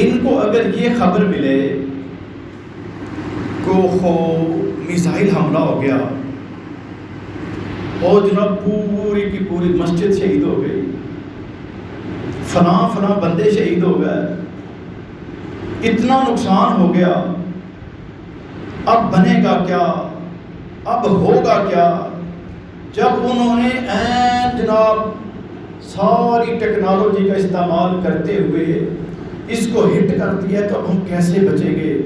ان کو اگر یہ خبر ملے کہ میزائل حملہ ہو گیا اور جناب پوری کی پوری مسجد شہید ہو گئی، فلاں بندے شہید ہو گئے، اتنا نقصان ہو گیا، اب بنے گا کیا، اب ہوگا کیا؟ جب انہوں نے جناب ساری ٹیکنالوجی کا استعمال کرتے ہوئے اس کو ہٹ کر دیا تو اب ہم کیسے بچیں گے؟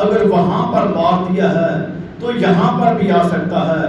اگر وہاں پر مار دیا ہے تو یہاں پر بھی آ سکتا ہے،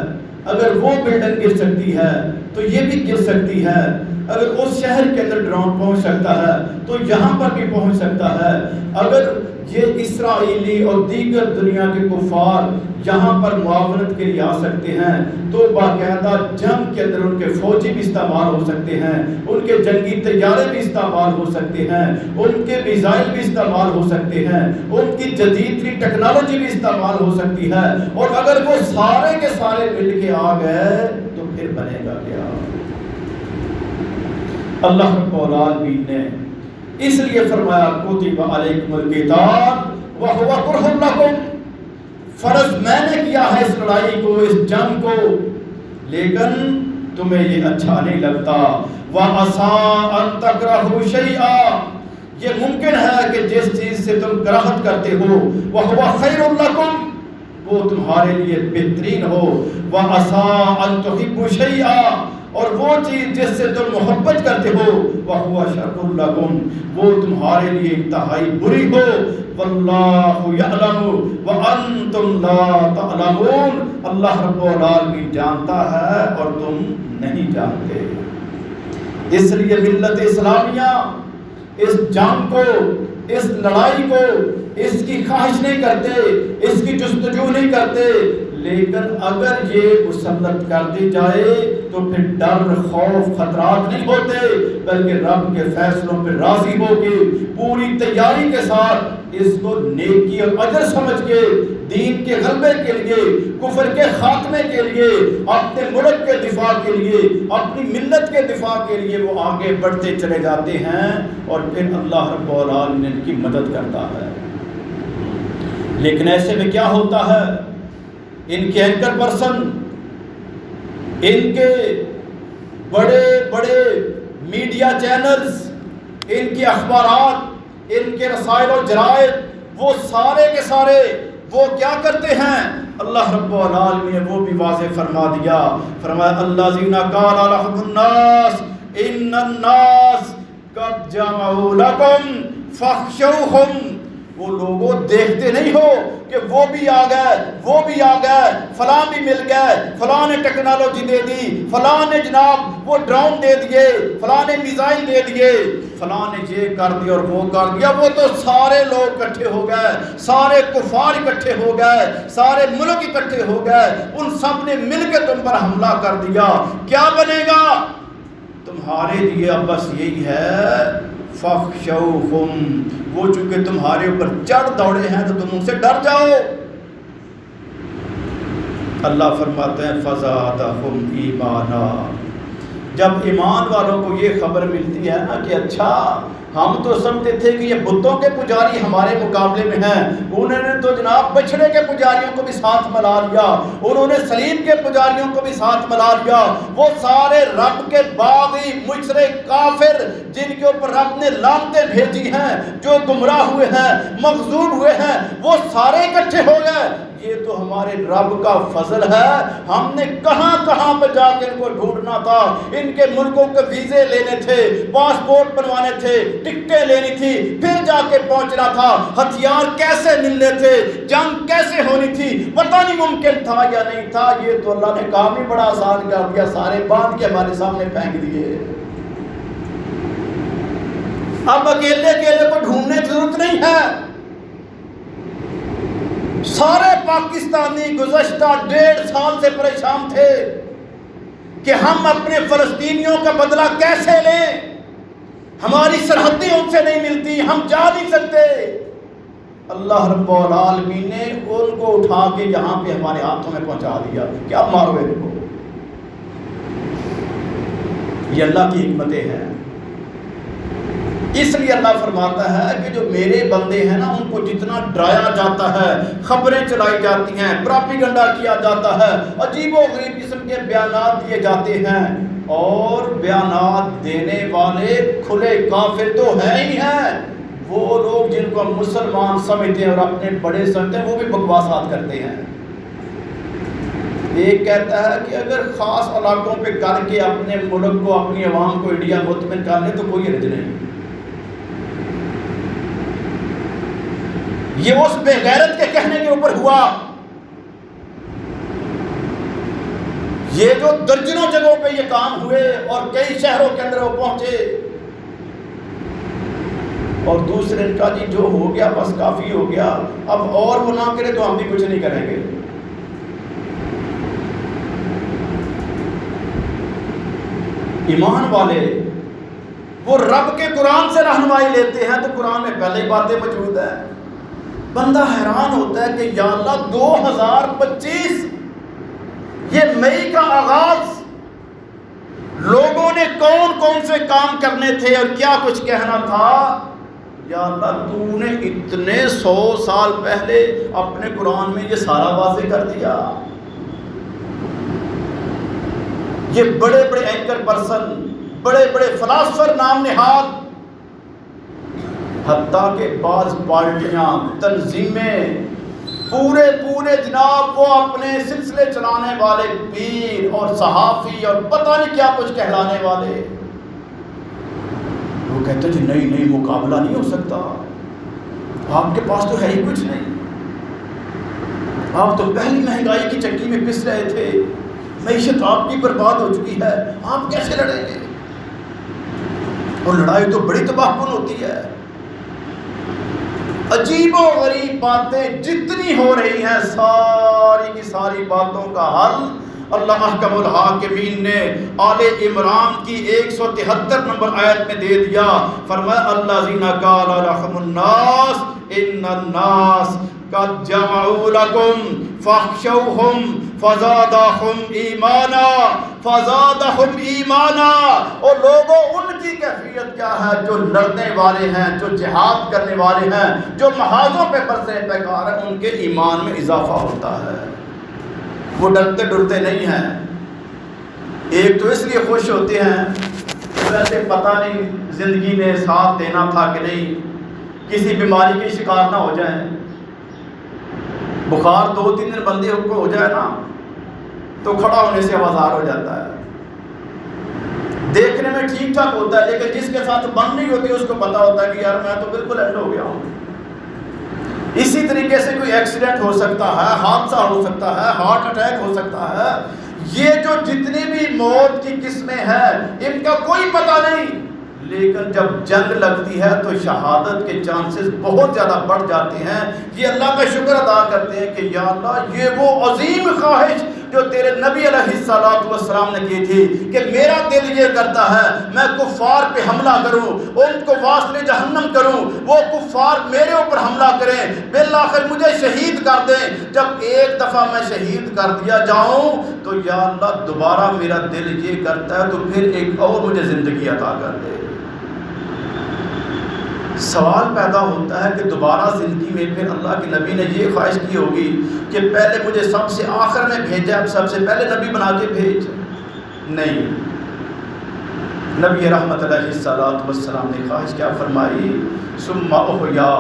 اگر وہ بلڈنگ گر سکتی ہے تو یہ بھی گر سکتی ہے، اگر اس شہر کے اندر ڈرون پہنچ سکتا ہے تو یہاں پر بھی پہنچ سکتا ہے، اگر یہ اسرائیلی اور دیگر دنیا کے کفار یہاں پر معاونت کے لیے آ سکتے ہیں تو باقاعدہ جنگ کے اندر ان کے فوجی بھی استعمال ہو سکتے ہیں، ان کے جنگی طیارے بھی استعمال ہو سکتے ہیں، ان کے میزائل بھی استعمال ہو سکتے ہیں، ان کی جدید ترین ٹیکنالوجی بھی استعمال ہو سکتی ہے، اور اگر وہ سارے کے سارے مل کے آ گئے تو پھر بنے گا کیا؟ اللہ رب العالمین نے اس لیے فرمایا کتب علیکم القتال وہو کرہ لکم، فرض میں نے کیا ہے اس لڑائی کو، اس جنگ کو، لیکن تمہیں یہ اچھا نہیں لگتا۔ وَعَسَىٰ أَن تَكْرَهُوا شَيْئًا، یہ ممکن ہے کہ جس چیز سے تم کراہت کرتے ہو وَهُوَ خَيْرٌ لَكُمْ، وہ تمہارے لیے بہترین ہو۔ وَعَسَىٰ أَن تُحِبُّوا شَيْئًا، اور وہ چیز جس سے تم محبت کرتے ہو وَهُوَ شَرٌّ لَكُمْ، وہ تمہارے لیے انتہائی بری ہو۔ وَاللَّهُ يَعْلَمُ وَأَنْتُمْ لَا تَعْلَمُونَ، اللہ رب العالمین جانتا ہے اور تم نہیں جانتے۔ اس لیے ملت اسلامیہ اس جنگ کو، اس لڑائی کو، اس کی خواہش نہیں کرتے، اس کی جستجو نہیں کرتے، لیکن اگر یہ مسلط کر دی جائے تو پھر ڈر، خوف، خطرات نہیں ہوتے، بلکہ رب کے فیصلوں پہ راضی ہو کے پوری تیاری کے ساتھ اس کو نیکی اور اجر سمجھ کے دین کے غلبے کے لیے، کفر کے خاتمے کے لیے، اپنے ملک کے دفاع کے لیے، اپنی ملت کے دفاع کے لیے وہ آگے بڑھتے چلے جاتے ہیں، اور پھر اللہ رب العالمین ان کی مدد کرتا ہے۔ لیکن ایسے میں کیا ہوتا ہے؟ ان کے اینکر پرسن، ان کے بڑے بڑے میڈیا چینلز، ان کے اخبارات، ان کے رسائل و جرائد، وہ سارے کے سارے وہ کیا کرتے ہیں؟ اللہ رب العالمین نے وہ بھی واضح فرما دیا، فرمایا الذین قال لهم الناس ان الناس قد جمعوا لكم فاخشوهم، وہ لوگوں دیکھتے نہیں ہو کہ وہ بھی آ گئے، وہ بھی آ گئے، فلاں بھی مل گئے، فلاں نے ٹیکنالوجی دے دی، فلاں نے جناب وہ ڈرون دے دیے، فلاں نے میزائل دے دیے، فلاں نے یہ کر دیا اور وہ کر دیا، وہ تو سارے لوگ اکٹھے ہو گئے، سارے کفار اکٹھے ہو گئے، سارے ملک اکٹھے ہو گئے، ان سب نے مل کے تم پر حملہ کر دیا، کیا بنے گا؟ تمہارے لیے اب بس یہی ہے فَخْشَوْهُمْ، وہ چونکہ تمہارے اوپر چڑھ دوڑے ہیں تو تم ان سے ڈر جاؤ۔ اللہ فرماتے ہیں فَزَادَهُمْ إِيمَانًا، جب ایمان والوں کو یہ خبر ملتی ہے نا کہ اچھا ہم تو سمجھتے تھے کہ یہ بتوں کے پجاری ہمارے مقابلے میں ہیں، انہوں نے تو جناب بچھڑے کے پجاریوں کو بھی ساتھ ملا لیا، انہوں نے صلیب کے پجاریوں کو بھی ساتھ ملا لیا، وہ سارے رب کے باغی مشرک کافر جن کے اوپر رب نے لعنتیں بھیجی ہیں، جو گمراہ ہوئے ہیں، مغضوب ہوئے ہیں، وہ سارے اکٹھے ہو گئے۔ یہ تو ہمارے رب کا فضل ہے، ہم نے کہاں کہاں پہ جا کے ان کو ڈھونڈنا تھا، ان کے ملکوں کے ویزے لینے تھے، پاسپورٹ بنوانے تھے، ٹکٹیں لینی تھی، پھر جا کے پہنچنا تھا، ہتھیار کیسے ملنے تھے، جنگ کیسے ہونی تھی، پتہ نہیں ممکن تھا یا نہیں تھا۔ یہ تو اللہ نے کام ہی بڑا آسان کر دیا، سارے باندھ کے ہمارے سامنے پھینک دیے۔ اب اکیلے اکیلے کو ڈھونڈنے کی ضرورت نہیں ہے، سارے پاکستانی گزشتہ 1.5 سال سے پریشان تھے کہ ہم اپنے فلسطینیوں کا بدلہ کیسے لیں، ہماری سرحدیں ان سے نہیں ملتی، ہم جا نہیں سکتے۔ اللہ رب العالمین نے ان کو اٹھا کے یہاں پہ ہمارے ہاتھوں میں پہنچا دیا کہ اب مارو ان کو۔ یہ اللہ کی حکمتیں ہیں۔ اس لیے اللہ فرماتا ہے کہ جو میرے بندے ہیں نا ان کو جتنا ڈرایا جاتا ہے، خبریں چلائی جاتی ہیں، پراپیگنڈا کیا جاتا ہے، عجیب و غریب قسم کے بیانات دیے جاتے ہیں، اور بیانات دینے والے کھلے کافر تو ہیں ہی ہیں، وہ لوگ جن کو ہم مسلمان سمجھتے ہیں اور اپنے بڑے سمجھتے ہیں وہ بھی بکواسات کرتے ہیں۔ ایک کہتا ہے کہ اگر خاص علاقوں پہ کر کے اپنے ملک کو، اپنی عوام کو انڈیا مطمئن کر لیں تو کوئی حرج نہیں۔ یہ اس بے غیرت کے کہنے کے اوپر ہوا، یہ جو درجنوں جگہوں پہ یہ کام ہوئے اور کئی شہروں کے اندر وہ پہنچے، اور دوسرے ان کا جی جو ہو گیا بس کافی ہو گیا، اب اور وہ نہ کرے تو ہم بھی کچھ نہیں کریں گے۔ ایمان والے وہ رب کے قرآن سے رہنمائی لیتے ہیں تو قرآن میں پہلے ہی باتیں موجود ہیں۔ بندہ حیران ہوتا ہے کہ یا اللہ 2025 یہ مئی کا آغاز، لوگوں نے کون کون سے کام کرنے تھے اور کیا کچھ کہنا تھا، یا اللہ تو نے اتنے 100 سال پہلے اپنے قرآن میں یہ سارا واضح کر دیا۔ یہ بڑے بڑے اینکر پرسن، بڑے بڑے فلاسفر نام نہاد، حتیٰ کہ بعض پارٹیاں، تنظیمیں، پورے جناب وہ اپنے سلسلے چلانے والے پیر اور صحافی اور پتہ نہیں کیا کچھ کہلانے والے، وہ کہتے ہیں جی نہیں مقابلہ نہیں ہو سکتا، آپ کے پاس تو ہے ہی کچھ نہیں، آپ تو پہلی مہنگائی کی چکی میں پس رہے تھے، معیشت آپ کی برباد ہو چکی ہے، آپ کیسے لڑیں گے؟ اور لڑائی تو بڑی تباہ کن ہوتی ہے۔ عجیب و غریب باتیں جتنی ہو رہی ہیں، ساری کی ساری باتوں کا حل اللہ احکم الحاکمین نے آل عمران کی 173 نمبر آیت میں دے دیا۔ فرمایا الذین قال لهم الناس ان الناس قد جمعوا لكم فاخشوهم فزادهم ایمانا۔ اور لوگوں ان کی کیفیت کیا ہے جو لڑنے والے ہیں، جو جہاد کرنے والے ہیں، جو محاذوں پہ برسے پیکار ہیں، ان کے ایمان میں اضافہ ہوتا ہے، وہ ڈرتے ڈرتے نہیں ہیں۔ ایک تو اس لیے خوش ہوتے ہیں ویسے پتہ نہیں زندگی نے ساتھ دینا تھا کہ نہیں، کسی بیماری کے شکار نہ ہو جائیں، بخار 2-3 دن بندے کو ہو جائے نا تو کھڑا ہونے سے آوازار ہو جاتا ہے، دیکھنے میں ٹھیک ٹھاک ہوتا ہے، لیکن جس کے ساتھ بند نہیں ہوتی اس کو پتا ہوتا ہے کہ یار میں تو بالکل اینڈ ہو گیا ہوں۔ اسی طریقے سے کوئی ایکسیڈنٹ ہو سکتا ہے، حادثہ ہو سکتا ہے، ہارٹ اٹیک ہو سکتا ہے، یہ جو جتنی بھی موت کی قسمیں ہیں ان کا کوئی پتہ نہیں، لیکن جب جنگ لگتی ہے تو شہادت کے چانسز بہت زیادہ بڑھ جاتے ہیں۔ یہ اللہ کا شکر ادا کرتے ہیں کہ یا اللہ یہ وہ عظیم خواہش جو تیرے نبی علیہ السلام نے کی تھی کہ میرا دل یہ کرتا ہے میں کفار پہ حملہ کروں، ان کو واصل جہنم کروں، وہ کفار میرے اوپر حملہ کریں، بالآخر مجھے شہید کر دیں، جب ایک دفعہ میں شہید کر دیا جاؤں تو یا اللہ دوبارہ میرا دل یہ کرتا ہے تو پھر ایک اور مجھے زندگی عطا کر دے۔ سوال پیدا ہوتا ہے کہ دوبارہ زندگی میں پھر اللہ کے نبی نے یہ خواہش کی ہوگی کہ پہلے مجھے سب سے آخر میں بھیجا، اب سب سے پہلے نبی بنا کے بھیج؟ نہیں، نبی رحمت علیہ السلام نے خواہش کیا فرمائی؟ ثم احیا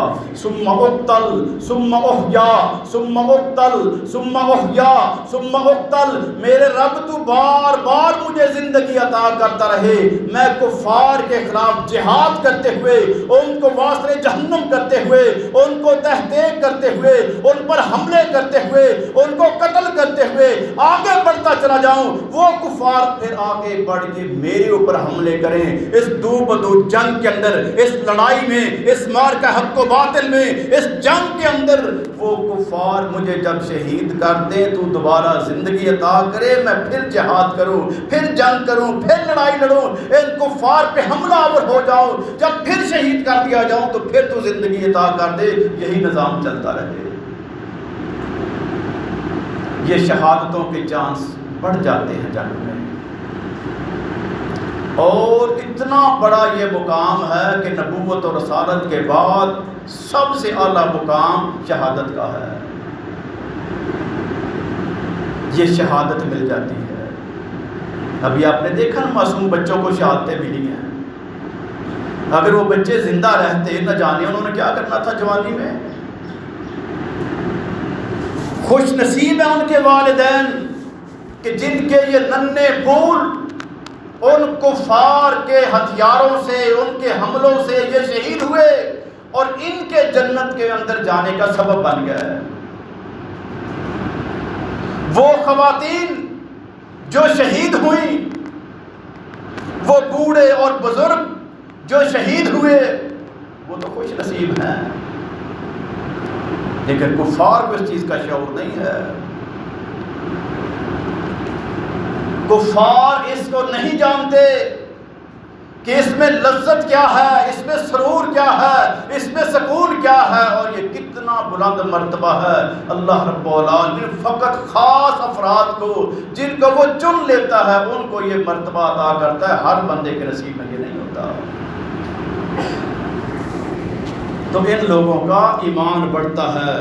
ثم اقتل ثم احیا ثم اقتل ثم احیا ثم اقتل۔ میرے رب تو بار بار مجھے زندگی عطا کرتا رہے، میں کفار کے خلاف جہاد کرتے ہوئے، ان کو واصل جہنم کرتے ہوئے، ان کو تحقیق کرتے ہوئے، ان پر حملے کرتے ہوئے، ان کو قتل کرتے ہوئے آگے بڑھتا چلا جاؤں، وہ کفار پھر آگے بڑھ کے میرے اوپر حملے کریں۔ اس دو بدو جنگ کے اندر، اس لڑائی میں، اس مار کا حق و باطل میں، اس جنگ کے اندر وہ کفار مجھے جب شہید کر دیں تو دوبارہ زندگی عطا کرے، میں پھر جہاد کروں، پھر جنگ کروں، پھر لڑائی لڑوں، ان کفار پہ حملہ آور ہو جاؤں، جب پھر شہید کر دیا جاؤں تو پھر تو زندگی عطا کر دے، یہی نظام چلتا رہے۔ یہ شہادتوں کے چانس بڑھ جاتے ہیں جنگ میں۔ اور اتنا بڑا یہ مقام ہے کہ نبوت اور رسالت کے بعد سب سے اعلیٰ مقام شہادت کا ہے. یہ شہادت مل جاتی ہے. ابھی آپ نے دیکھا نا معصوم بچوں کو شہادتیں ملی ہیں. اگر وہ بچے زندہ رہتے نہ جانے انہوں نے کیا کرنا تھا جوانی میں. خوش نصیب ہیں ان کے والدین کہ جن کے یہ ننھے پھول ان کفار کے ہتھیاروں سے ان کے حملوں سے یہ شہید ہوئے اور ان کے جنت کے اندر جانے کا سبب بن گیا ہے. وہ خواتین جو شہید ہوئیں، وہ بوڑھے اور بزرگ جو شہید ہوئے، وہ تو خوش نصیب ہیں. لیکن کفار کو اس چیز کا شعور نہیں ہے. کفار اس کو نہیں جانتے کہ اس میں لذت کیا ہے، اس میں سرور کیا ہے، اس میں سکون کیا ہے، اور یہ کتنا بلند مرتبہ ہے. اللہ رب العالمین فقط خاص افراد کو جن کو وہ چن لیتا ہے ان کو یہ مرتبہ عطا کرتا ہے. ہر بندے کے نصیب میں یہ نہیں ہوتا. تو ان لوگوں کا ایمان بڑھتا ہے.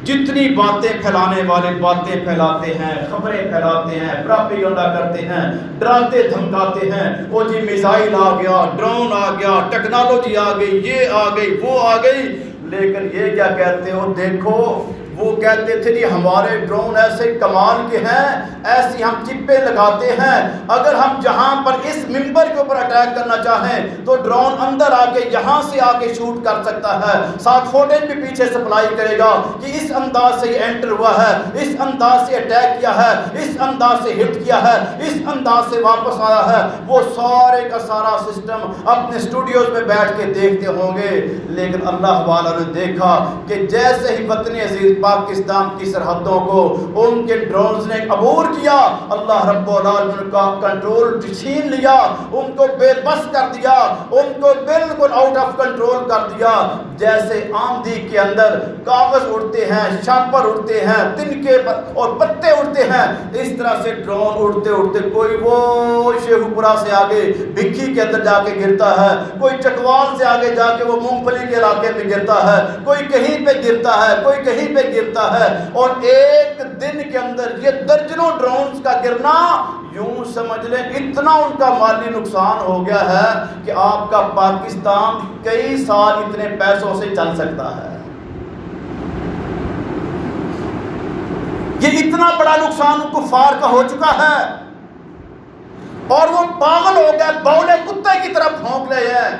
جتنی باتیں پھیلانے والے باتیں پھیلاتے ہیں، خبریں پھیلاتے ہیں، پراپیگنڈا کرتے ہیں، ڈراتے دھمکاتے ہیں. وہ جی میزائل آ گیا، ڈرون آ گیا، ٹیکنالوجی آ گئی، یہ آ گئی، وہ آ گئی. لیکن یہ کیا کہتے ہو؟ دیکھو وہ کہتے تھے جی ہمارے ڈرون ایسے کمال کے ہیں، ایسی ہم چپیں لگاتے ہیں، اگر ہم جہاں پر اس ممبر کے اوپر اٹیک کرنا چاہیں تو ڈرون اندر آ کے یہاں سے آ کے شوٹ کر سکتا ہے، ساتھ فوٹیج بھی پیچھے سپلائی کرے گا کہ اس انداز سے یہ انٹر ہوا ہے، اس انداز سے اٹیک کیا ہے، اس انداز سے ہٹ کیا ہے، اس انداز سے واپس آیا ہے. وہ سارے کا سارا سسٹم اپنے اسٹوڈیوز میں بیٹھ کے دیکھتے ہوں گے. لیکن اللہ والا نے دیکھا کہ جیسے ہی وطن عزیز پاکستان کی سرحدوں کو ان کے ڈرونز نے عبور کیا، اللہ رب العالمین کا کنٹرول چھین لیا، ان کو بے بس کر دیا، ان کو بالکل آؤٹ آف کنٹرول کر دیا. جیسے آندھی کے اندر کاغذ اڑتے ہیں، شاپر اڑتے ہیں، تنکے اور پتے اڑتے ہیں، اس طرح سے ڈرون اڑتے اڑتے کوئی وہ شیخو پورا سے آگے بھکھی کے اندر جا کے گرتا ہے، کوئی چکوال سے آگے جا کے وہ مونگ پھلی کے علاقے میں گرتا ہے، کوئی کہیں پہ گرتا ہے، کوئی کہیں پہ گرتا ہے. اور ایک دن کے اندر یہ درجنوں ڈرونز کا گرنا، یوں سمجھ لیں اتنا ان کا مالی نقصان ہو گیا ہے کہ آپ کا پاکستان کئی سال اتنے پیسوں سے چل سکتا ہے. یہ اتنا بڑا نقصان کفار کا ہو چکا ہے اور وہ پاگل ہو گئے، بولے کتے کی طرف بھونک رہے ہیں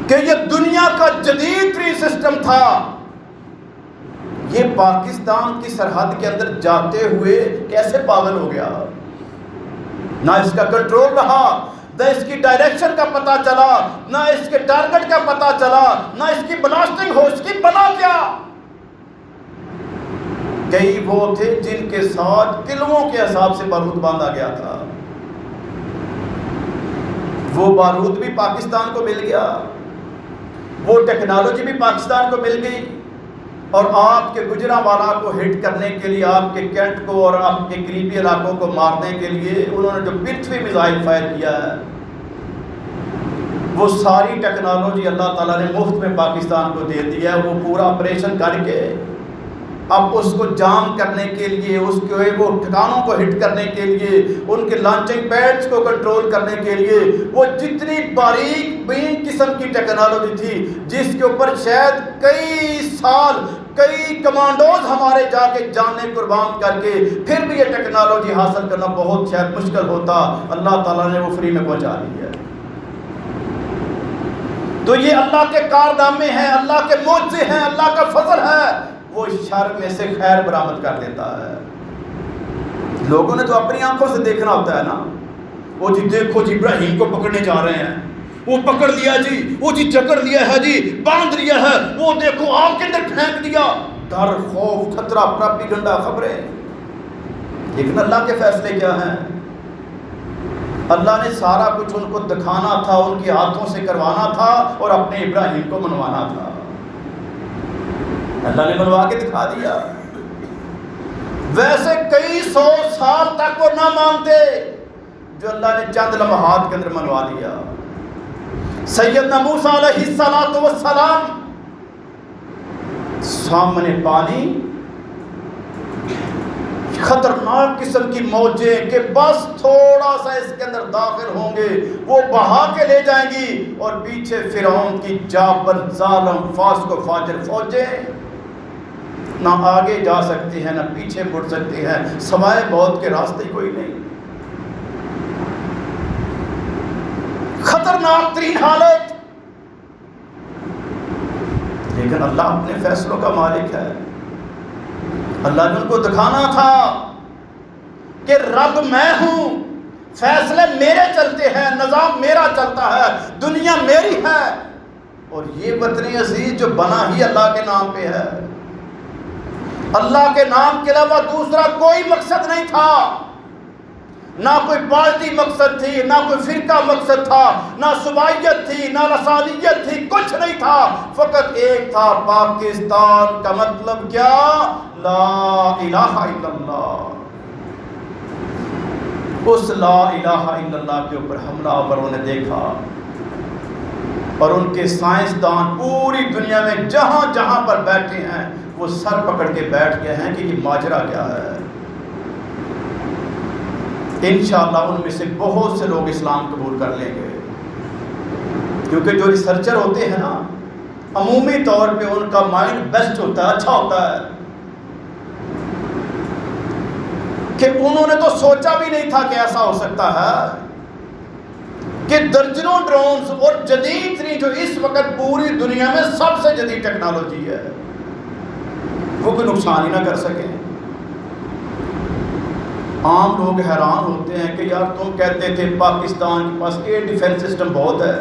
کہ یہ دنیا کا جدید ترین سسٹم تھا. یہ پاکستان کی سرحد کے اندر جاتے ہوئے کیسے پاگل ہو گیا؟ نہ اس کا کنٹرول رہا، نہ اس کی ڈائریکشن کا پتہ چلا، نہ اس کے ٹارگٹ کا پتہ چلا، نہ اس کی بلاسٹنگ ہو، اس کی بنا کیا. کئی وہ تھے جن کے ساتھ کلووں کے حساب سے بارود باندھا گیا تھا، وہ بارود بھی پاکستان کو مل گیا، وہ ٹیکنالوجی بھی پاکستان کو مل گئی. اور آپ کے گجرانوالہ کو ہٹ کرنے کے لیے، آپ کے کینٹ کو اور آپ کے قریبی علاقوں کو مارنے کے لیے انہوں نے جو پرتھوی میزائل فائر کیا ہے، وہ ساری ٹیکنالوجی اللہ تعالیٰ نے مفت میں پاکستان کو دے دی ہے. وہ پورا آپریشن کر کے اب اس کو جام کرنے کے لیے، اس کے وہ ٹھکانوں کو ہٹ کرنے کے لیے، ان کے لانچنگ پیڈز کو کنٹرول کرنے کے لیے، وہ جتنی باریک بین قسم کی ٹیکنالوجی تھی جس کے اوپر شاید کئی سال کئی کمانڈوز ہمارے جا کے جانیں قربان کر کے پھر بھی یہ ٹیکنالوجی حاصل کرنا بہت شاید مشکل ہوتا، اللہ تعالیٰ نے وہ فری میں پہنچا دی ہے. تو یہ اللہ کے کارنامے ہیں، اللہ کے معجزے ہیں، اللہ کا فضل ہے. وہ شر میں سے خیر برآمد کر دیتا ہے. لوگوں نے تو اپنی آنکھوں سے دیکھنا ہوتا ہے نا. وہ جی دیکھو جی ابراہیم کو پکڑنے جا رہے ہیں، وہ پکڑ لیا جی، وہ جی جکڑ لیا ہے جی، باندھ لیا ہے، وہ دیکھو آگ کے اندر پھینک دیا. ڈر، خوف، خطرہ، پراپیگنڈا، خبریں. لیکن اللہ کے فیصلے کیا ہیں؟ اللہ نے سارا کچھ ان کو دکھانا تھا، ان کے ہاتھوں سے کروانا تھا اور اپنے ابراہیم کو منوانا تھا. اللہ نے منوا کے دکھا دیا. ویسے کئی سو سال تک وہ نہ مانتے. جو اللہ نے چند لمحات کے اندر منوا لیا۔ سیدنا موسیٰ علیہ السلام سامنے پانی، خطرناک قسم کی موجیں کہ بس تھوڑا سا اس کے اندر داخل ہوں گے وہ بہا کے لے جائیں گی، اور پیچھے فرعون کی جابر ظالم فاسق و فاجر فوجیں، نہ آگے جا سکتے ہیں نہ پیچھے مڑ سکتے ہیں، سوائے موت کے راستے کوئی نہیں۔ خطرناک ترین حالت، لیکن اللہ اپنے فیصلوں کا مالک ہے۔ اللہ نے ان کو دکھانا تھا کہ رب میں ہوں، فیصلے میرے چلتے ہیں، نظام میرا چلتا ہے، دنیا میری ہے، اور یہ وطن عزیز جو بنا ہی اللہ کے نام پہ ہے۔ اللہ کے نام کے علاوہ دوسرا کوئی مقصد نہیں تھا، نہ کوئی پارٹی مقصد تھی، نہ کوئی فرقہ مقصد تھا، نہ صوبائیت تھی، نہ رسالیت تھی، کچھ نہیں تھا، فقط ایک تھا، پاکستان کا مطلب کیا؟ لا الہ الا اللہ۔ اس لا الہ الا اللہ کے اوپر حملہ آوروں نے دیکھا، اور ان کے سائنسدان پوری دنیا میں جہاں جہاں پر بیٹھے ہیں وہ سر پکڑ کے بیٹھ گئے ہیں کہ یہ ماجرا کیا ہے۔ انشاءاللہ ان میں سے بہت سے لوگ اسلام قبول کر لیں گے، کیونکہ جو ریسرچر ہوتے ہیں نا، عمومی طور پہ ان کا مائنڈ بیسٹ ہوتا ہے، اچھا ہوتا ہے، کہ انہوں نے تو سوچا بھی نہیں تھا کہ ایسا ہو سکتا ہے کہ درجنوں ڈرونز اور جدید ترین جو اس وقت پوری دنیا میں سب سے جدید ٹیکنالوجی ہے وہ کوئی نقصان ہی نہ کر سکیں۔ عام لوگ حیران ہوتے ہیں کہ یار تم کہتے تھے پاکستان کے پاس ایئر ڈیفنس سسٹم بہت ہے،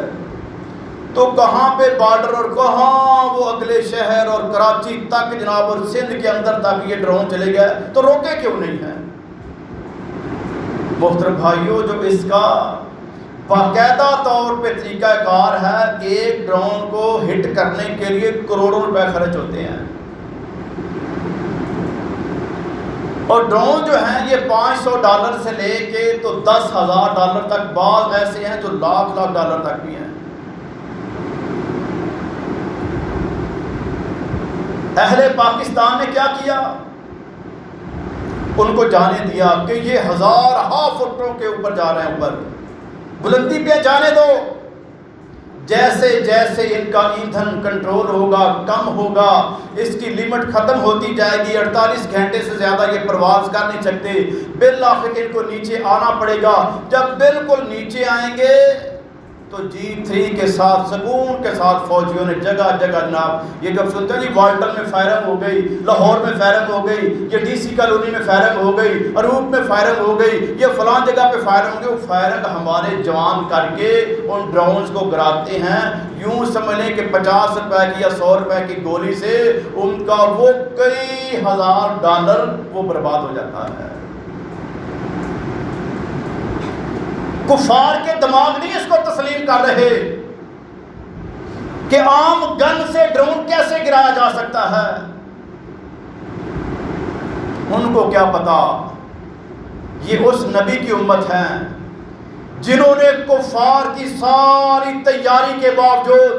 تو کہاں پہ بارڈر اور کہاں وہ اگلے شہر اور کراچی تک جناب اور سندھ کے اندر تک یہ ڈرون چلے گئے، تو روکے کیوں نہیں ہیں؟ محترم بھائیوں، جو اس کا باقاعدہ طور پہ طریقہ کار ہے، ایک ڈرون کو ہٹ کرنے کے لیے کروڑوں روپے خرچ ہوتے ہیں، اور ڈرون جو ہیں یہ $500 سے لے کے تو $10,000 تک، بعض ایسے ہیں جو لاکھ ڈالر تک بھی ہیں۔ اہل پاکستان نے کیا کیا؟ ان کو جانے دیا کہ یہ ہزارہا فٹوں کے اوپر جا رہے ہیں، اوپر بلندی پہ جانے دو، جیسے جیسے ان کا ایندھن کنٹرول ہوگا، کم ہوگا، اس کی لیمٹ ختم ہوتی جائے گی، 48 گھنٹے سے زیادہ یہ پرواز کر نہیں سکتے، بالآخر ان کو نیچے آنا پڑے گا۔ جب بالکل نیچے آئیں گے تو G3 کے ساتھ سکون کے ساتھ فوجیوں نے جگہ جگہ جناب، یہ جب سنتے ہیں جی والٹن میں فائرنگ ہو گئی، لاہور میں فائرنگ ہو گئی، یہ DC کالونی میں فائرنگ ہو گئی، اروپ میں فائرنگ ہو گئی، یہ فلاں جگہ پہ فائرنگ ہو گئی، وہ فائرنگ ہمارے جوان کر کے ان ڈرونز کو گراتے ہیں۔ یوں سمجھ لیں کہ $50 کی یا $100 کی گولی سے ان کا وہ کئی $1000 وہ برباد ہو جاتا ہے۔ کفار کے دماغ نہیں اس کو تسلیم کر رہے کہ عام گن سے ڈرون کیسے گرایا جا سکتا ہے۔ ان کو کیا پتا یہ اس نبی کی امت ہیں جنہوں نے کفار کی ساری تیاری کے باوجود،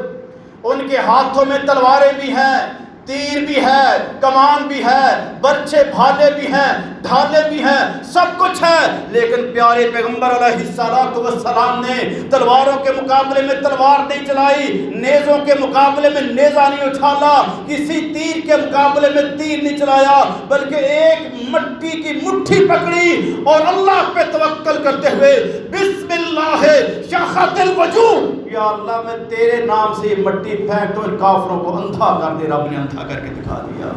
ان کے ہاتھوں میں تلواریں بھی ہیں، تیر بھی ہے، کمان بھی ہے، برچھے بھالے بھی ہیں، ڈھالے بھی ہیں، سب کچھ ہے، لیکن پیارے پیغمبر علیہ السلام نے تلواروں کے مقابلے میں تلوار نہیں چلائی، نیزوں کے مقابلے میں نیزہ نہیں اچھالا، کسی تیر کے مقابلے میں تیر نہیں چلایا، بلکہ ایک مٹی کی مٹھی پکڑی اور اللہ پہ توکل کرتے ہوئے بسم اللہ شاخت الوجوہ، یا اللہ میں تیرے نام سے یہ مٹی پھینک تو ان کافروں کو اندھا کر دے۔ رب نے اندھا کر کے دکھا دیا۔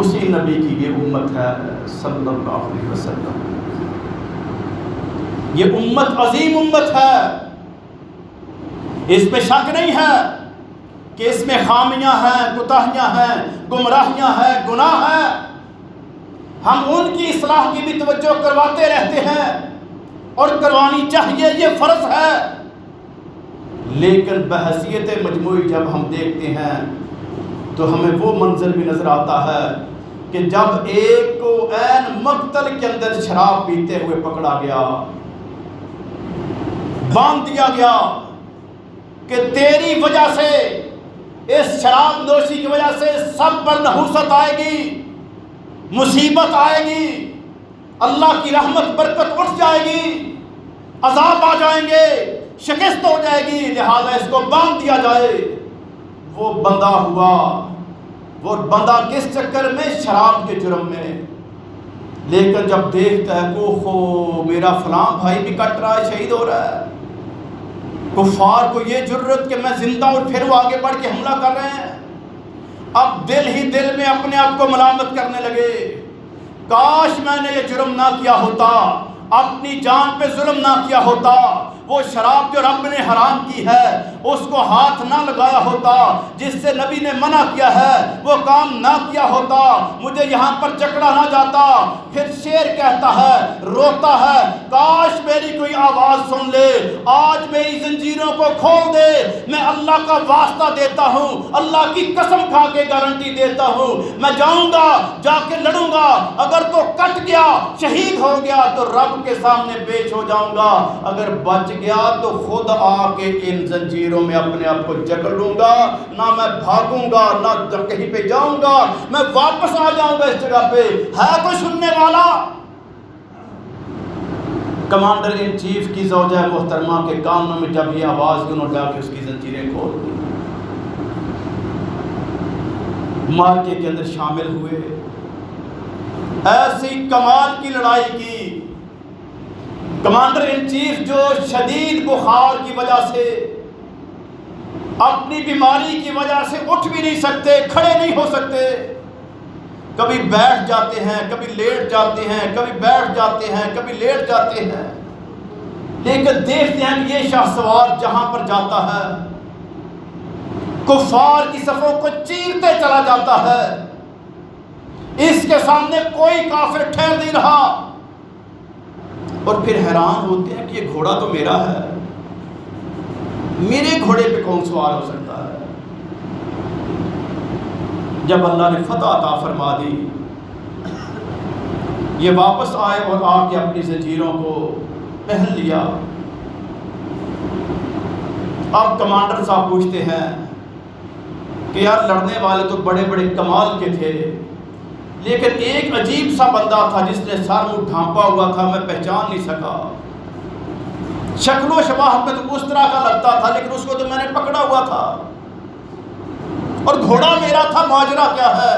اسی نبی کی یہ امت ہے صلی اللہ علیہ وسلم۔ یہ امت عظیم امت ہے، اس پہ شک نہیں ہے کہ اس میں خامیاں ہیں، کوتاہیاں ہیں، گمراہیاں ہیں، گناہ ہیں۔ ہم ان کی اصلاح کی بھی توجہ کرواتے رہتے ہیں اور کروانی چاہیے، یہ فرض ہے، لیکن بحیثیت مجموعی جب ہم دیکھتے ہیں تو ہمیں وہ منظر بھی نظر آتا ہے کہ جب ایک کو عین مقتل کے اندر شراب پیتے ہوئے پکڑا گیا، باندھ دیا گیا کہ تیری وجہ سے، اس شراب نوشی کی وجہ سے سب پر نحوست آئے گی، مصیبت آئے گی، اللہ کی رحمت برکت اٹھ جائے گی، عذاب آ جائیں گے، شکست ہو جائے گی، لہذا اس کو باندھ دیا جائے۔ وہ بندہ ہوا، وہ بندہ کس چکر میں؟ شراب کے جرم میں۔ لیکن جب دیکھتا ہے کہ اوہو میرا فلاں بھائی بھی کٹ رہا ہے، شہید ہو رہا ہے، کفار کو یہ جرت کہ میں زندہ اور پھر وہ آگے بڑھ کے حملہ کر رہے ہیں، اب دل ہی دل میں اپنے آپ کو ملامت کرنے لگے، کاش میں نے یہ جرم نہ کیا ہوتا، اپنی جان پہ ظلم نہ کیا ہوتا، وہ شراب جو رب نے حرام کی ہے اس کو ہاتھ نہ لگایا ہوتا، جس سے نبی نے منع کیا ہے وہ کام نہ کیا ہوتا، مجھے یہاں پر جکڑا نہ جاتا۔ پھر شعر کہتا ہے، روتا ہے، کاش میری کوئی آواز سن لے، آج میری زنجیروں کو کھول دے، میں اللہ کا واسطہ دیتا ہوں، اللہ کی قسم کھا کے گارنٹی دیتا ہوں، میں جاؤں گا، جا کے لڑوں گا، اگر تو کٹ گیا، شہید ہو گیا تو رب کے سامنے پیش ہو جاؤں گا، اگر بچ گیا تو خود آ کے ان زنجیروں میں اپنے آپ کو جکڑ لوں گا، نہ میں بھاگوں گا نہ کہیں پہ جاؤں گا، میں واپس آ جاؤں گا اس جگہ پہ۔ ہے کوئی سننے والا؟ کمانڈر ان چیف کی زوجہ محترمہ کے کانوں میں جب یہ آواز کی، انہوں نے جا کے اس کی زنجیریں کھول دی، مارکے کے اندر شامل ہوئے، ایسی کمال کی لڑائی کی۔ کمانڈر ان چیف جو شدید بخار کی وجہ سے، اپنی بیماری کی وجہ سے اٹھ بھی نہیں سکتے، کھڑے نہیں ہو سکتے، کبھی بیٹھ جاتے ہیں، کبھی لیٹ جاتے ہیں، کبھی بیٹھ جاتے ہیں، کبھی لیٹ جاتے ہیں، لیکن دیکھتے ہیں کہ یہ شاہ سوار جہاں پر جاتا ہے کفار کی صفوں کو چیرتے چلا جاتا ہے، اس کے سامنے کوئی کافر ٹھہر نہیں رہا، اور پھر حیران ہوتے ہیں کہ یہ گھوڑا تو میرا ہے، میرے گھوڑے پہ کون سوار ہو سکتا ہے؟ جب اللہ نے فتح عطا فرما دی، یہ واپس آئے اور آ کے اپنی زنجیروں کو پہن لیا۔ اب کمانڈر صاحب پوچھتے ہیں کہ یار لڑنے والے تو بڑے بڑے کمال کے تھے، لیکن ایک عجیب سا بندہ تھا جس نے سر منہ ڈھانپا ہوا تھا، میں پہچان نہیں سکا، شکل و شباہت میں تو اس طرح کا لگتا تھا، لیکن اس کو تو میں نے پکڑا ہوا تھا اور گھوڑا میرا تھا، ماجرا کیا ہے؟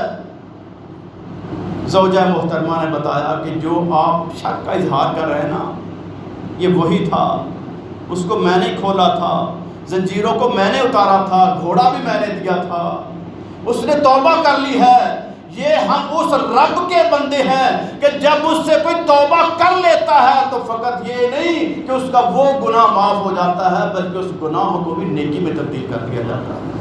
زوجہ محترمہ نے بتایا کہ جو آپ شک کا اظہار کر رہے ہیں نا، یہ وہی تھا، اس کو میں نے کھولا تھا، زنجیروں کو میں نے اتارا تھا، گھوڑا بھی میں نے دیا تھا، اس نے توبہ کر لی ہے۔ یہ ہم اس رب کے بندے ہیں کہ جب اس سے کوئی توبہ کر لیتا ہے تو فقط یہ نہیں کہ اس کا وہ گناہ معاف ہو جاتا ہے، بلکہ اس گناہوں کو بھی نیکی میں تبدیل کر دیا جاتا ہے۔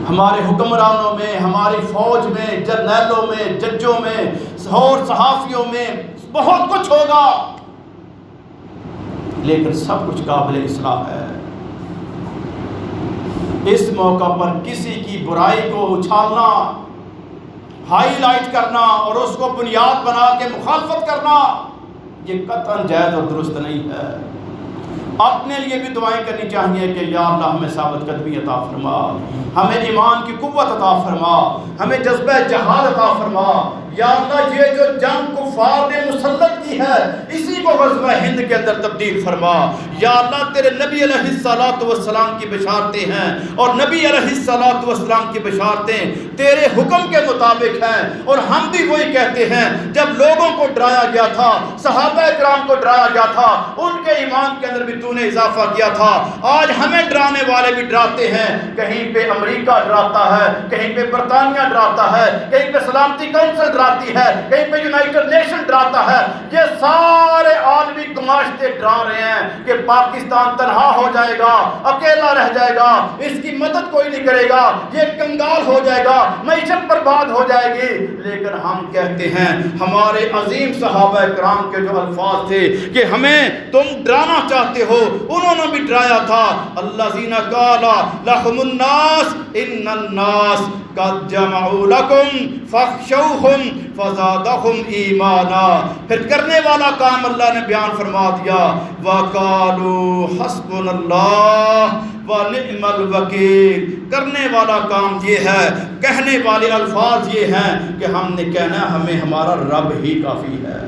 ہمارے حکمرانوں میں، ہماری فوج میں، جرنیلوں میں، ججوں میں اور صحافیوں میں بہت کچھ ہوگا، لیکن سب کچھ قابل اصلاح ہے۔ اس موقع پر کسی کی برائی کو اچھالنا، ہائی لائٹ کرنا اور اس کو بنیاد بنا کے مخالفت کرنا، یہ قطعاً جائز اور درست نہیں ہے۔ اپنے لیے بھی دعائیں کرنی چاہیے کہ یا اللہ ہمیں ثابت قدمی عطا فرما، ہمیں ایمان کی قوت عطا فرما، ہمیں جذبہ جہاد عطا فرما۔ یا اللہ یہ جو جنگ کفار نے مسلط کی ہے اسی کو غزوہ ہند کے اندر تبدیل فرما۔ یا اللہ تیرے نبی علیہ الصلوۃ والسلام کی بشارتیں ہیں، اور نبی علیہ الصلوۃ والسلام کی بشارتیں تیرے حکم کے مطابق ہیں، اور ہم بھی وہی کہتے ہیں جب لوگوں کو ڈرایا گیا تھا، صحابہ کرام کو ڈرایا گیا تھا، ان کے ایمان کے اندر بھی تو نے اضافہ کیا تھا، آج ہمیں ڈرانے والے بھی ڈراتے ہیں، کہیں پہ امریکہ ڈراتا ہے، کہیں پہ برطانیہ ڈراتا ہے، کہیں پہ سلامتی کونسل ڈراتی ہے, کہیں پہ یونائٹڈ نیشن ڈراتا ہے. یہ سارے عالمی گماشتے ڈرا رہے ہیں کہ پاکستان تنہا ہو جائے گا, اکیلا رہ جائے گا, اس کی مدد کوئی نہیں کرے گا, یہ کنگال ہو جائے گا, معیشت برباد ہو جائے گی. لیکن ہم کہتے ہیں ہمارے عظیم صحابہ کرام کے جو الفاظ تھے کہ ہمیں تم ڈرانا چاہتے ہو, انہوں نے بھی ڈرایا تھا. الذین قال لهم الناس ان الناس قد جمعوا لكم فاخشوهم فزادهم ایمانا. پھر کرنے والا کام اللہ نے بیان فرما دیا, وقالوا حسبنا اللہ ونعم الوکیل. کرنے والا کام یہ ہے, کہنے والے الفاظ یہ ہیں کہ ہم نے کہنا ہمیں ہمارا رب ہی کافی ہے.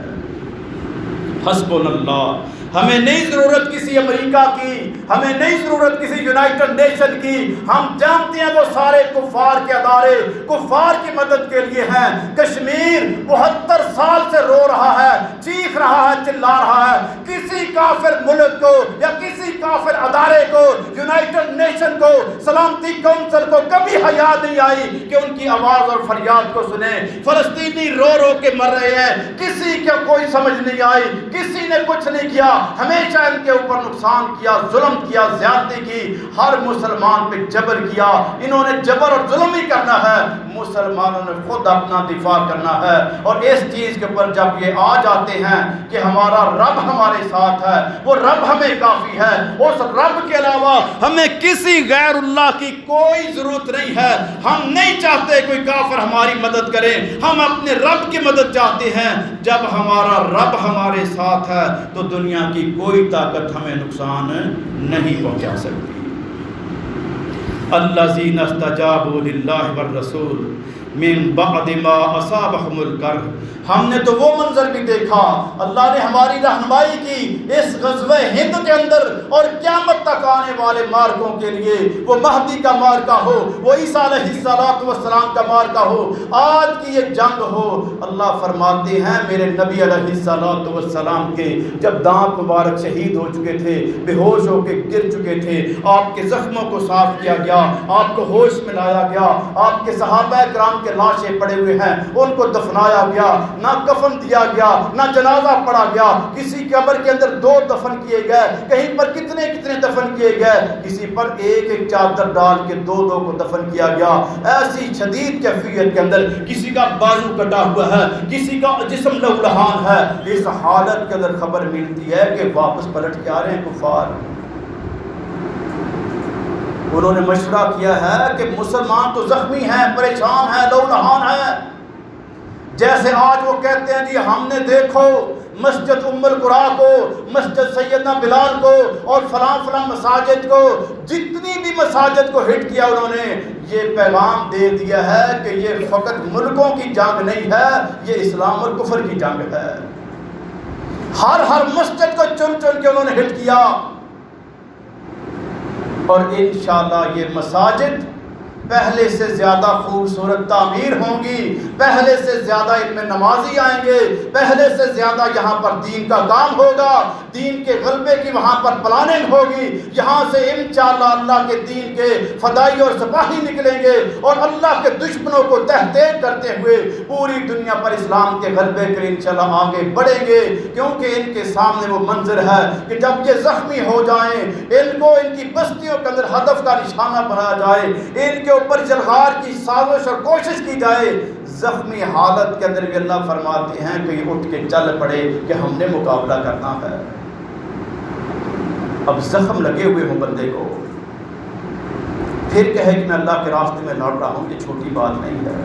حسبنا اللہ, ہمیں نہیں ضرورت کسی امریکہ کی, ہمیں نہیں ضرورت کسی یونائٹڈ نیشن کی. ہم جانتے ہیں وہ سارے کفار کے ادارے کفار کی مدد کے لیے ہیں. کشمیر 72 سال سے رو رہا ہے, چیخ رہا ہے, چلا رہا ہے. کسی کافر ملک کو یا کسی کافر ادارے کو, یونائٹڈ نیشن کو, سلامتی کونسل کو کبھی حیا نہیں آئی کہ ان کی آواز اور فریاد کو سنیں. فلسطینی رو رو کے مر رہے ہیں, کسی کو کوئی سمجھ نہیں آئی, کسی نے کچھ نہیں کیا. ہمیشہ ان کے اوپر نقصان کیا, ظلم کیا, زیادتی کی, ہر مسلمان پہ جبر کیا. انہوں نے جبر اور ظلم ہی کرنا ہے, مسلمانوں نے خود اپنا دفاع کرنا ہے. اور اس چیز کے اوپر جب یہ آ جاتے ہیں کہ ہمارا رب ہمارے ساتھ ہے, وہ رب ہمیں کافی ہے, اس رب کے علاوہ ہمیں کسی غیر اللہ کی کوئی ضرورت نہیں ہے. ہم نہیں چاہتے کوئی کافر ہماری مدد کرے, ہم اپنے رب کی مدد چاہتے ہیں. جب ہمارا رب ہمارے ساتھ ہے تو دنیا کی کوئی طاقت ہمیں نقصان نہیں پہنچا سکتی. الذین استجابوا للہ والرسول من بعد ما اصابهم الکرب. ہم نے تو وہ منظر بھی دیکھا, اللہ نے ہماری رہنمائی کی اس غزوہ ہند کے اندر, اور قیامت تک آنے والے مارکوں کے لیے, وہ مہدی کا مارکا ہو, وہ عیسیٰ علیہ السلام کا مارکا ہو, آج کی یہ جنگ ہو. اللہ فرماتے ہیں میرے نبی علیہ السلام کے جب دانت مبارک شہید ہو چکے تھے, بے ہوش ہو کے گر چکے تھے, آپ کے زخموں کو صاف کیا گیا, آپ کو ہوش میں لایا گیا, آپ کے صحابہ کرام کے لاشیں پڑے ہوئے ہیں ان کو دفنایا گیا, نہ کفن دیا گیا, نہ جنازہ پڑھا گیا. کسی قبر کے اندر 2 دفن کیے گئے, کہیں پر کتنے دفن کیے گئے, کسی پر ایک چادر ڈال کے 2 کو دفن کیا گیا. ایسی شدید کیفیت کے اندر, کسی کا بازو کٹا ہوا ہے, کسی کا جسم لہولہان ہے. اس حالت کے اندر خبر ملتی ہے کہ واپس پلٹ کے آ رہے ہیں کفار. انہوں نے مشورہ کیا ہے کہ مسلمان تو زخمی ہیں, پریشان ہیں, لہولہان ہیں. جیسے آج وہ کہتے ہیں جی ہم نے دیکھو مسجد ام القرا کو, مسجد سیدنا بلال کو, اور فلاں مساجد کو, جتنی بھی مساجد کو ہٹ کیا انہوں نے, یہ پیغام دے دیا ہے کہ یہ فقط ملکوں کی جنگ نہیں ہے, یہ اسلام اور کفر کی جنگ ہے. ہر مسجد کو چن کے انہوں نے ہٹ کیا. اور انشاءاللہ یہ مساجد پہلے سے زیادہ خوبصورت تعمیر ہوں گی, پہلے سے زیادہ ان میں نمازی آئیں گے, پہلے سے زیادہ یہاں پر دین کا کام ہوگا, دین کے غلبے کی وہاں پر پلاننگ ہوگی. یہاں سے انشاءاللہ اللہ کے دین کے فدائی اور سپاہی نکلیں گے, اور اللہ کے دشمنوں کو تحقیق کرتے ہوئے پوری دنیا پر اسلام کے غلبے کے لیے انشاءاللہ آگے بڑھیں گے. کیونکہ ان کے سامنے وہ منظر ہے کہ جب یہ زخمی ہو جائیں, ان کو ان کی بستیوں کے اندر ہدف کا نشانہ بنایا جائے, ان کے اوپر جلغار کی سازش اور کوشش کی جائے, زخمی حالت کے اندر بھی اللہ فرماتے ہیں کہ یہ اٹھ کے چل پڑے کہ ہم نے مقابلہ کرنا ہے. اب زخم لگے ہوئے ہوں بندے کو, پھر کہے کہ میں اللہ کے راستے میں لڑ رہا ہوں, یہ چھوٹی بات نہیں ہے.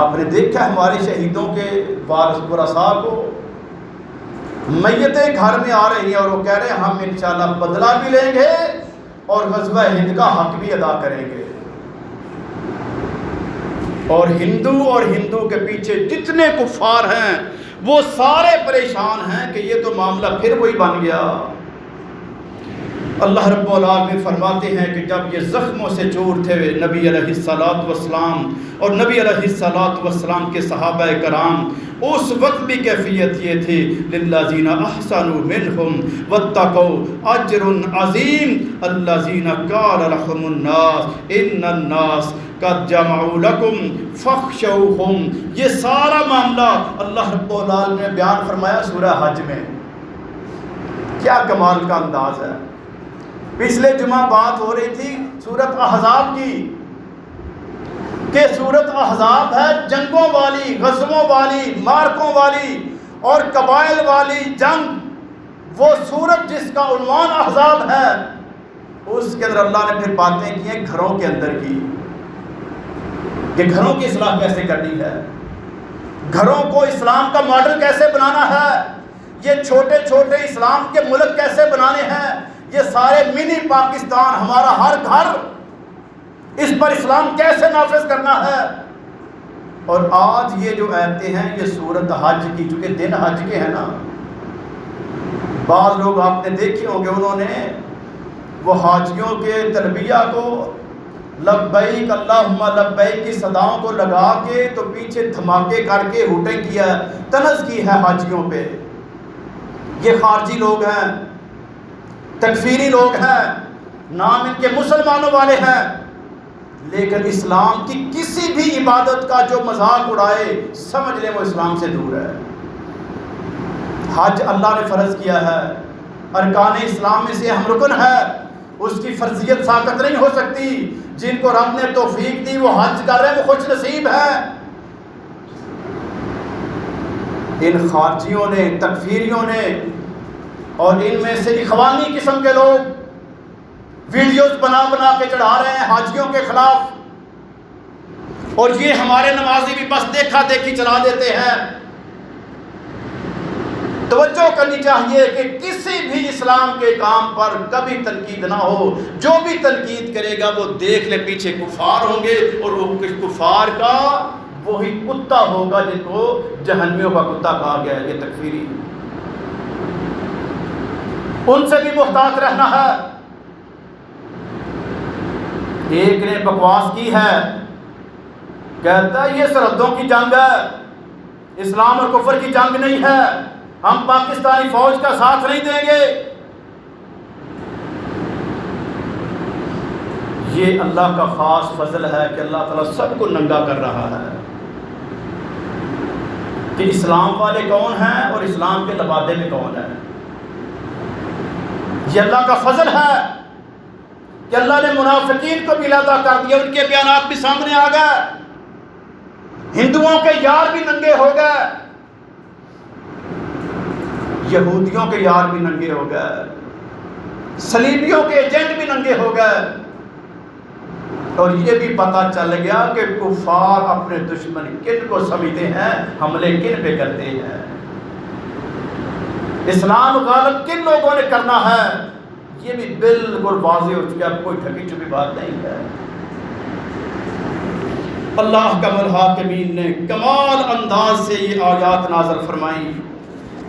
آپ نے دیکھا ہمارے شہیدوں کے ورثاء کو, میتیں گھر میں آ رہی ہیں اور وہ کہہ رہے ہیں ہم انشاءاللہ بدلہ بھی لیں گے اور غزوہ ہند کا حق بھی ادا کریں گے. اور ہندو کے پیچھے جتنے کفار ہیں وہ سارے پریشان ہیں کہ یہ تو معاملہ پھر وہی بن گیا. اللہ رب العالمین فرماتے ہیں کہ جب یہ زخموں سے چور تھے نبی علیہ السلام اور نبی علیہ السلام کے صحابہ کرام, اس وقت بھی کیفیت یہ تھی للذین احسنوا منہم واتقوا اجر عظیم الذین قال لهم الناس ان الناس قد جمعوا لکم فاخشوہم. یہ سارا معاملہ اللہ رب العالمین نے بیان فرمایا سورہ حج میں. کیا کمال کا انداز ہے. پچھلے جمعہ بات ہو رہی تھی سورۃ احزاب کی کہ سورۃ احزاب ہے جنگوں والی، غزووں والی، مارکوں والی اور قبائل والی جنگ. وہ سورت جس کا عنوان احزاب ہے، اس کے اندر اللہ نے پھر باتیں کی ہیں گھروں کے اندر کی کہ گھروں کی اصلاح کیسے کرنی ہے، گھروں کو اسلام کا ماڈل کیسے بنانا ہے، یہ چھوٹے چھوٹے اسلام کے ملک کیسے بنانے ہیں، یہ سارے منی پاکستان ہمارا ہر گھر اس پر اسلام کیسے نافذ کرنا ہے. اور آج یہ جو آیتیں ہیں یہ سورت حج کی، چونکہ دن حج کے ہیں نا، بعض لوگ آپ نے دیکھے ہوں گے انہوں نے وہ حاجیوں کے تلبیہ کو لبیک اللہم لبیک کی صداؤں کو لگا کے تو پیچھے دھماکے کر کے ہوٹیں کیا، طنز کی ہے حاجیوں پہ. یہ خارجی لوگ ہیں، تکفیری لوگ ہیں، نام ان کے مسلمانوں والے ہیں، لیکن اسلام کی کسی بھی عبادت کا جو مذاق اڑائے سمجھ لیں وہ اسلام سے دور ہے. حج اللہ نے فرض کیا ہے، ارکان اسلام میں سے اہم رکن ہے، اس کی فرضیت ساقط نہیں ہو سکتی. جن کو رب نے توفیق دی وہ حج کر رہے ہیں وہ خوش نصیب ہیں. ان خارجیوں نے، تکفیریوں نے اور ان میں سے اخوانی قسم کے لوگ ویڈیوز بنا بنا کے چڑھا رہے ہیں حاجیوں کے خلاف، اور یہ ہمارے نمازی بھی بس دیکھا دیکھی چلا دیتے ہیں. توجہ کرنی چاہیے کہ کسی بھی اسلام کے کام پر کبھی تنقید نہ ہو. جو بھی تنقید کرے گا وہ دیکھ لے پیچھے کفار ہوں گے، اور وہ کفار کا وہی کتا ہوگا جن کو جہنمیوں کا کتا کہا گیا ہے، یہ تکفیری. ان سے بھی محتاط رہنا ہے. ایک نے بکواس کی ہے، کہتا ہے یہ سرحدوں کی جنگ ہے، اسلام اور کفر کی جنگ نہیں ہے، ہم پاکستانی فوج کا ساتھ نہیں دیں گے. یہ اللہ کا خاص فضل ہے کہ اللہ تعالیٰ سب کو ننگا کر رہا ہے کہ اسلام والے کون ہیں اور اسلام کے لبادے میں کون ہیں. یہ اللہ کا فضل ہے کہ اللہ نے منافقین کو بھی علیحدہ کر دیا، ان کے بیانات بھی سامنے آ گئے. ہندوؤں کے یار بھی ننگے ہو گئے، یہودیوں کے یار بھی ننگے ہو گئے، صلیبیوں کے ایجنٹ بھی ننگے ہو گئے. اور یہ بھی پتہ چل گیا کہ کفار اپنے دشمن کن کو سمجھتے ہیں، حملے کن پہ کرتے ہیں، اسلام غالب کن لوگوں نے کرنا ہے. یہ بھی بالکل واضح ہو چکا، کوئی ٹھگی چھپی بات نہیں ہے. اللہ کمال حاکمین نے کمال انداز سے یہ آیات نازل فرمائی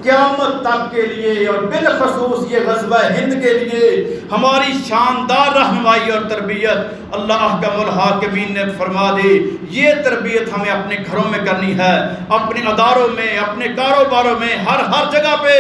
قیامت تک کے لیے، اور بالخصوص یہ غزوہ ہند کے لیے ہماری شاندار رہنمائی اور تربیت. اللہ احکم الحاکمین نے فرما دی یہ تربیت ہمیں اپنے گھروں میں کرنی ہے، اپنے اداروں میں، اپنے کاروباروں میں، ہر جگہ پہ،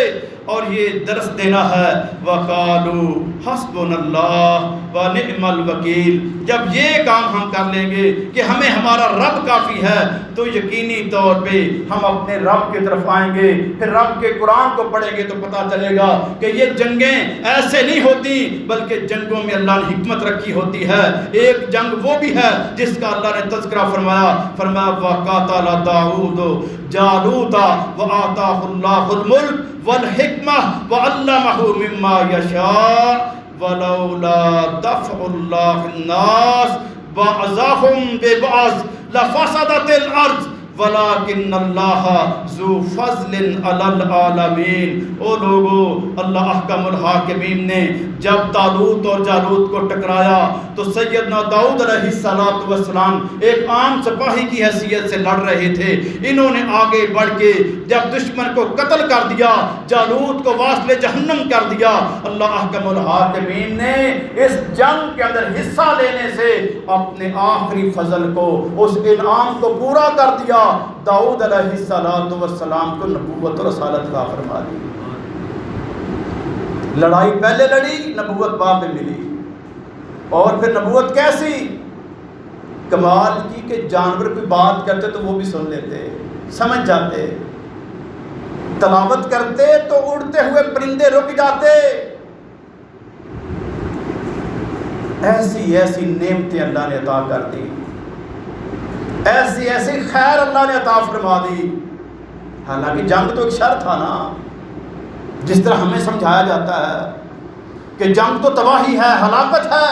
اور یہ درس دینا ہے وَقَالُوا حَسْبُنَا اللَّهُ وَنِعْمَ الْوَكِيلُ. جب یہ کام ہم کر لیں گے کہ ہمیں ہمارا رب کافی ہے تو یقینی طور پہ ہم اپنے رب کی طرف آئیں گے. پھر رب کے قرآن کو پڑھیں گے تو پتہ چلے گا کہ یہ جنگیں ایسے نہیں ہوتی، بلکہ جنگوں میں اللہ نے حکمت رکھی ہوتی ہے. ایک جنگ وہ بھی ہے جس کا اللہ نے تذکرہ فرمایا وَقَاتَلَ دَاوُودُ جَالُوتَ وَآتَاهُ اللَّهُ الْمُلْكَ وَالْحِكْمَةَ وَعَلَّمَهُ مِمَّا يَشَاءُ وَلَوْلَا دَفْعُ اللَّهِ النَّاسَ بَعْضَهُم بِبَعْضٍ لَفَسَدَتِ الْأَرْضُ وَلَكِنَّ اللَّهَ ذُو فَضْلٍ عَلَى الْعَالَمِينَ. او لوگو، اللہ احکم الحاکمین نے جب طالوت اور جالوت کو ٹکرایا تو سیدنا داؤد علیہ السلام ایک عام سپاہی کی حیثیت سے لڑ رہے تھے. انہوں نے آگے بڑھ کے جب دشمن کو قتل کر دیا، جالوت کو واصل جہنم کر دیا، اللہ احکم الحاکمین نے اس جنگ کے اندر حصہ لینے سے اپنے آخری فضل کو، اس انعام کو پورا کر دیا. داؤد علیہ السلام کو نبوت اور رسالت کا فرما دی. لڑائی پہلے لڑی، نبوت بعد میں ملی. اور پھر نبوت کیسی؟ کمال کی کہ جانور کوئی بات کرتے تو وہ بھی سن لیتے، سمجھ جاتے، تلاوت کرتے تو اڑتے ہوئے پرندے رک جاتے۔ ایسی ایسی نعمتیں اللہ نے عطا کر دی، ایسی ایسی خیر اللہ نے عطا فرما دی۔ حالانکہ جنگ تو ایک شر تھا نا، جس طرح ہمیں سمجھایا جاتا ہے کہ جنگ تو تباہی ہے، ہلاکت ہے۔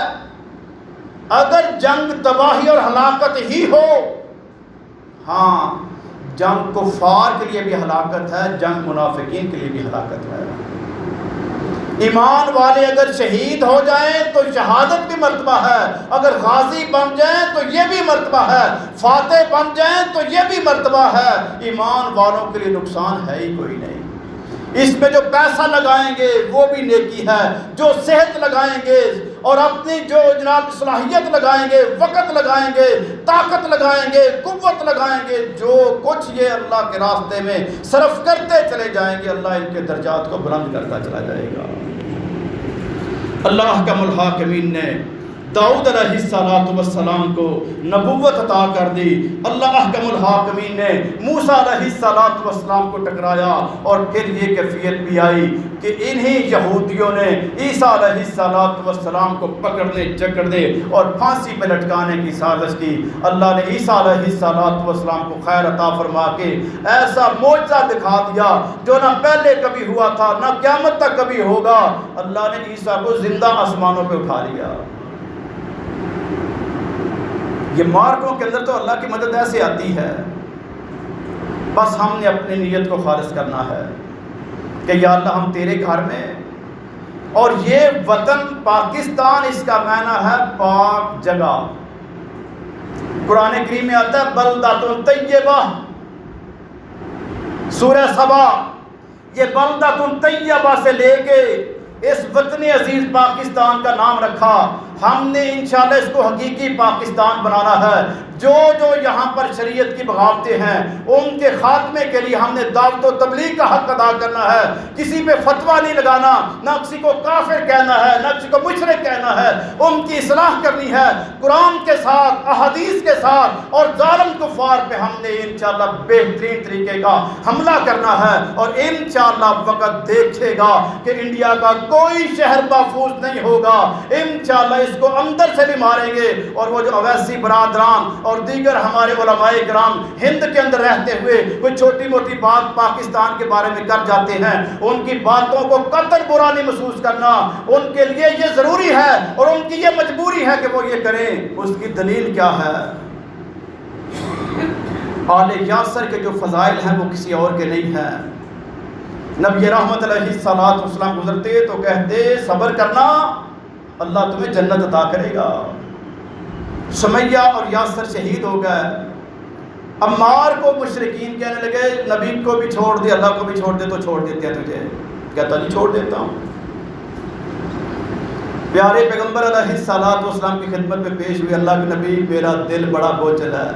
اگر جنگ تباہی اور ہلاکت ہی ہو، ہاں جنگ کفار کے لیے بھی ہلاکت ہے، جنگ منافقین کے لیے بھی ہلاکت ہے۔ ایمان والے اگر شہید ہو جائیں تو شہادت بھی مرتبہ ہے، اگر غازی بن جائیں تو یہ بھی مرتبہ ہے، فاتح بن جائیں تو یہ بھی مرتبہ ہے۔ ایمان والوں کے لیے نقصان ہے ہی کوئی نہیں۔ اس میں جو پیسہ لگائیں گے وہ بھی نیکی ہے، جو صحت لگائیں گے اور اپنی جو جناب صلاحیت لگائیں گے، وقت لگائیں گے، طاقت لگائیں گے، قوت لگائیں گے، جو کچھ یہ اللہ کے راستے میں صرف کرتے چلے جائیں گے، اللہ ان کے درجات کو بلند کرتا چلا جائے گا۔ اللہ احکم الحاکمین نے داؤد علیہ السلام کو نبوت عطا کر دی۔ اللہ احکم الحاکمین نے موسیٰ علیہ السلام کو ٹکرایا، اور پھر یہ کیفیت بھی آئی کہ انہی یہودیوں نے عیسیٰ علیہ السلام کو پکڑنے جکڑنے اور پھانسی پہ لٹکانے کی سازش کی۔ اللہ نے عیسیٰ علیہ السلام کو خیر عطا فرما کے ایسا معجزہ دکھا دیا جو نہ پہلے کبھی ہوا تھا نہ قیامت تک کبھی ہوگا۔ اللہ نے عیسیٰ کو زندہ آسمانوں پہ اٹھا لیا۔ یہ مارکوں کے اندر تو اللہ کی مدد ایسے آتی ہے، بس ہم نے اپنی نیت کو خالص کرنا ہے کہ یا اللہ ہم تیرے گھر میں، اور یہ وطن پاکستان اس کا معنی ہے پاک جگہ۔ قرآن کریم میں آتا ہے بلدۃ طیبہ، سورہ سبا، یہ بلدۃ طیبہ سے لے کے اس وطن عزیز پاکستان کا نام رکھا۔ ہم نے انشاءاللہ اس کو حقیقی پاکستان بنانا ہے۔ جو یہاں پر شریعت کی بغاوتیں ہیں ان کے خاتمے کے لیے ہم نے دعوت و تبلیغ کا حق ادا کرنا ہے۔ کسی پہ فتویٰ نہیں لگانا، نہ کسی کو کافر کہنا ہے، نہ کسی کو مشرک کہنا ہے، ان کی اصلاح کرنی ہے قرآن کے ساتھ، احادیث کے ساتھ، اور ظالم کفار پہ ہم نے انشاءاللہ بہترین طریقے کا حملہ کرنا ہے۔ اور انشاءاللہ وقت دیکھے گا کہ انڈیا کا کوئی شہر محفوظ نہیں ہوگا۔ انشاءاللہ اس کو اندر سے بھی ماریں گے، اور وہ جو اویسی برادران اور دیگر ہمارے علماء کرام ہند کے اندر رہتے ہوئے کوئی چھوٹی موٹی بات پاکستان کے بارے میں کر جاتے ہیں، ان کی باتوں کو قطر برا نہیں محسوس کرنا۔ ان کے لیے یہ ضروری ہے اور ان کی یہ مجبوری ہے کہ وہ یہ کریں۔ اس کی دلیل کیا ہے؟ آل یاسر کے جو فضائل ہیں وہ کسی اور کے نہیں ہیں۔ نبی رحمت علیہ السلام گزرتے تو کہتے صبر کرنا، اللہ تمہیں جنت عطا کرے گا۔ سمیہ اور یاسر شہید ہو گئے۔ عمار کو مشرکین کہنے لگے نبی کو بھی چھوڑ دے، اللہ کو بھی چھوڑ دے، تو چھوڑ دیتے ہیں تجھے؟ کہتا نہیں چھوڑ دیتا ہوں۔ پیارے پیغمبر علیہ السلام کی خدمت میں پیش ہوئے، اللہ کے نبی میرا دل بڑا بوجھل ہے،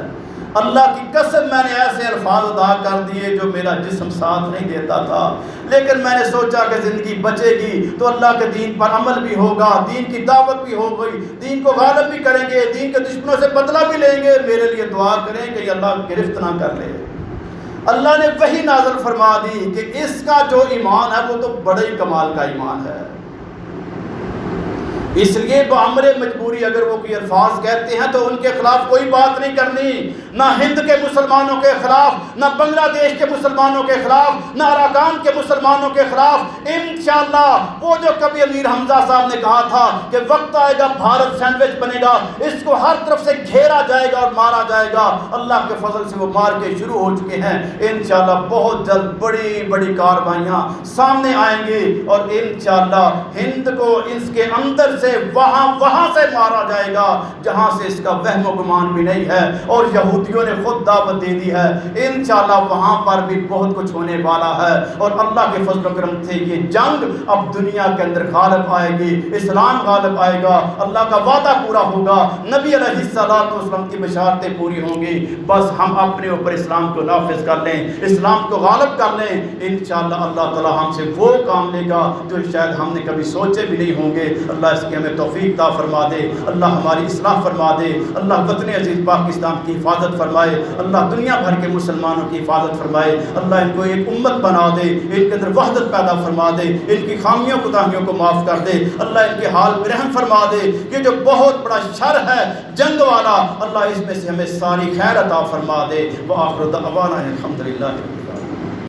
اللہ کی قسم میں نے ایسے الفاظ ادا کر دیے جو میرا جسم ساتھ نہیں دیتا تھا، لیکن میں نے سوچا کہ زندگی بچے گی تو اللہ کے دین پر عمل بھی ہوگا، دین کی دعوت بھی ہوگی، دین کو غالب بھی کریں گے، دین کے دشمنوں سے بدلہ بھی لیں گے۔ میرے لیے دعا کریں کہ اللہ گرفت نہ کر لے۔ اللہ نے وحی نازل فرما دی کہ اس کا جو ایمان ہے وہ تو بڑے ہی کمال کا ایمان ہے۔ اس لیے بامر مجبوری اگر وہ کوئی الفاظ کہتے ہیں تو ان کے خلاف کوئی بات نہیں کرنی، نہ ہند کے مسلمانوں کے خلاف، نہ بنگلہ دیش کے مسلمانوں کے خلاف، نہ اراکان کے مسلمانوں کے خلاف۔ انشاءاللہ وہ جو کبھی امیر حمزہ صاحب نے کہا تھا کہ وقت آئے گا بھارت سینڈوچ بنے گا، اس کو ہر طرف سے گھیرا جائے گا اور مارا جائے گا، اللہ کے فضل سے وہ مار کے شروع ہو چکے ہیں۔ انشاءاللہ بہت جلد بڑی بڑی کاروائیاں سامنے آئیں گی، اور انشاءاللہ ہند کو اس کے اندر سے وہاں سے مارا جائے گا جہاں سے اس کا وہم و گمان بھی نہیں ہے، اور یہود یہودیوں نے خود دعوت دے دی ہے، انشاءاللہ وہاں پر بھی بہت کچھ ہونے والا ہے، اور اللہ کے فضل و کرم سے یہ جنگ اب دنیا کے اندر غالب آئے گی، اسلام غالب آئے گا، اللہ کا وعدہ پورا ہوگا، نبی علیہ السلام کی بشارتیں پوری ہوں گی۔ بس ہم اپنے اوپر اسلام کو نافذ کر لیں، اسلام کو غالب کر لیں، انشاءاللہ اللہ تعالی ہم سے وہ کام لے گا جو شاید ہم نے کبھی سوچے بھی نہیں ہوں گے۔ اللہ اس کی ہمیں توفیق عطا فرما دے، اللہ ہماری اصلاح فرما دے، اللہ وطن عزیز پاکستان کی حفاظت فرمائے، اللہ دنیا بھر کے مسلمانوں کی حفاظت فرمائے، اللہ ان کو ایک امت بنا دے، ان کے اندر وحدت پیدا فرما دے، ان کی خامیوں کوتاہیوں کو معاف کر دے، اللہ ان کے حال پہ رحم فرما دے۔ یہ جو بہت بڑا شر ہے جنگ والا، اللہ اس میں سے ہمیں ساری خیر عطا فرما دے۔ وآخر دعوانا الحمدللہ۔